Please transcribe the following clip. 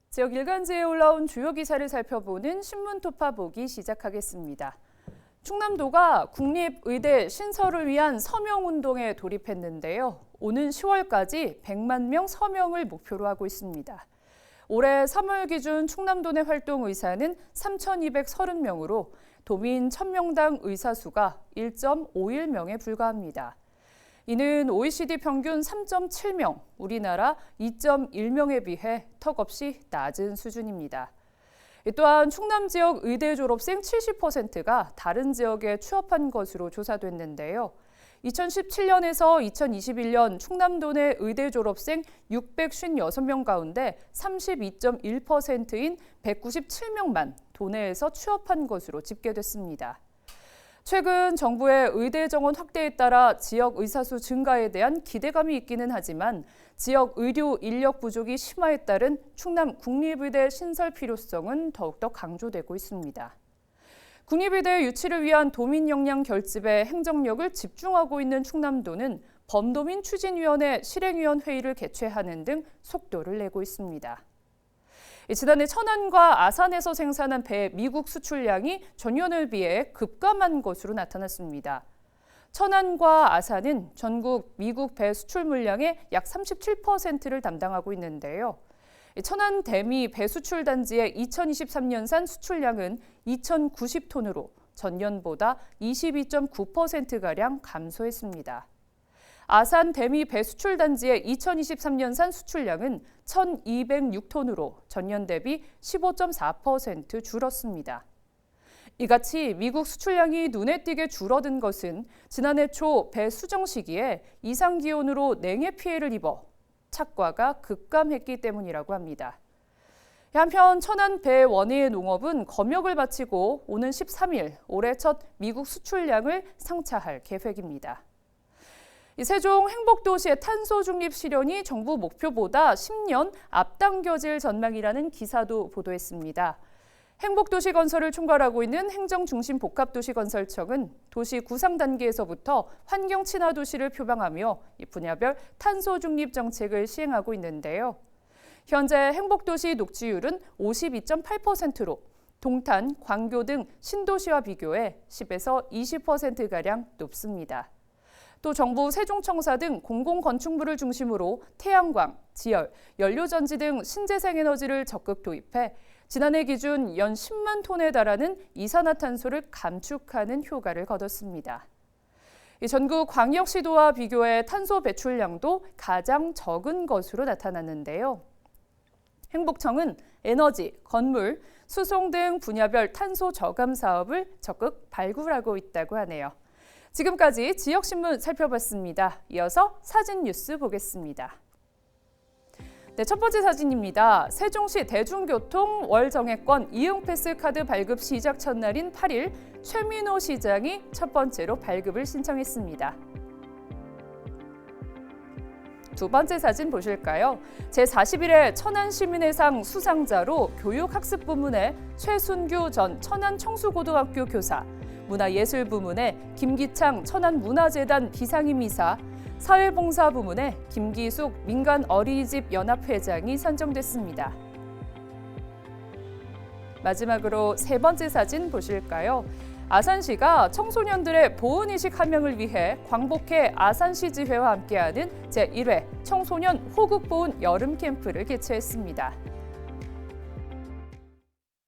지역 일간지에 올라온 주요 기사를 살펴보는 신문토파 보기 시작하겠습니다. 충남도가 국립의대 신설을 위한 서명운동에 돌입했는데요. 오는 10월까지 100만 명 서명을 목표로 하고 있습니다. 올해 3월 기준 충남도 내 활동 의사는 3,230명으로 도민 1,000명당 의사 수가 1.51명에 불과합니다. 이는 OECD 평균 3.7명, 우리나라 2.1명에 비해 턱없이 낮은 수준입니다. 또한 충남 지역 의대 졸업생 70%가 다른 지역에 취업한 것으로 조사됐는데요. 2017년에서 2021년 충남도 내 의대 졸업생 656명 가운데 32.1%인 197명만 도내에서 취업한 것으로 집계됐습니다. 최근 정부의 의대 정원 확대에 따라 지역 의사수 증가에 대한 기대감이 있기는 하지만 지역 의료 인력 부족이 심화에 따른 충남 국립의대 신설 필요성은 더욱더 강조되고 있습니다. 국립의대 유치를 위한 도민 역량 결집에 행정력을 집중하고 있는 충남도는 범도민 추진위원회 실행위원회의를 개최하는 등 속도를 내고 있습니다. 지난해 천안과 아산에서 생산한 배 미국 수출량이 전년을 비해 급감한 것으로 나타났습니다. 천안과 아산은 전국 미국 배 수출 물량의 약 37%를 담당하고 있는데요. 천안 대미 배 수출 단지의 2023년산 수출량은 2,090톤으로 전년보다 22.9%가량 감소했습니다. 아산 대미 배 수출 단지의 2023년산 수출량은 1,206톤으로 전년 대비 15.4% 줄었습니다. 이같이 미국 수출량이 눈에 띄게 줄어든 것은 지난해 초 배 수정 시기에 이상 기온으로 냉해 피해를 입어 착과가 급감했기 때문이라고 합니다. 한편 천안 배 원예 농업은 검역을 마치고 오는 13일 올해 첫 미국 수출량을 상차할 계획입니다. 세종 행복도시의 탄소 중립 실현이 정부 목표보다 10년 앞당겨질 전망이라는 기사도 보도했습니다. 행복도시 건설을 총괄하고 있는 행정중심복합도시건설청은 도시 구상 단계에서부터 환경 친화 도시를 표방하며 분야별 탄소 중립 정책을 시행하고 있는데요. 현재 행복도시 녹지율은 52.8%로 동탄, 광교 등 신도시와 비교해 10에서 20%가량 높습니다. 또 정부 세종청사 등 공공건축물을 중심으로 태양광, 지열, 연료전지 등 신재생에너지를 적극 도입해 지난해 기준 연 10만 톤에 달하는 이산화탄소를 감축하는 효과를 거뒀습니다. 전국 광역시도와 비교해 탄소 배출량도 가장 적은 것으로 나타났는데요. 행복청은 에너지, 건물, 수송 등 분야별 탄소 저감 사업을 적극 발굴하고 있다고 하네요. 지금까지 지역신문 살펴봤습니다. 이어서 사진 뉴스 보겠습니다. 네, 첫 번째 사진입니다. 세종시 대중교통 월정액권 이용패스 카드 발급 시작 첫날인 8일 최민호 시장이 첫 번째로 발급을 신청했습니다. 두 번째 사진 보실까요? 제41회 천안시민의상 수상자로 교육학습부문의 최순규 전 천안청수고등학교 교사, 문화예술부문의 김기창 천안문화재단 비상임이사, 사회봉사부문의 김기숙 민간어린이집 연합회장이 선정됐습니다. 마지막으로 세 번째 사진 보실까요? 아산시가 청소년들의 보훈의식 함양을 위해 광복회 아산시지회와 함께하는 제1회 청소년 호국보훈 여름 캠프를 개최했습니다.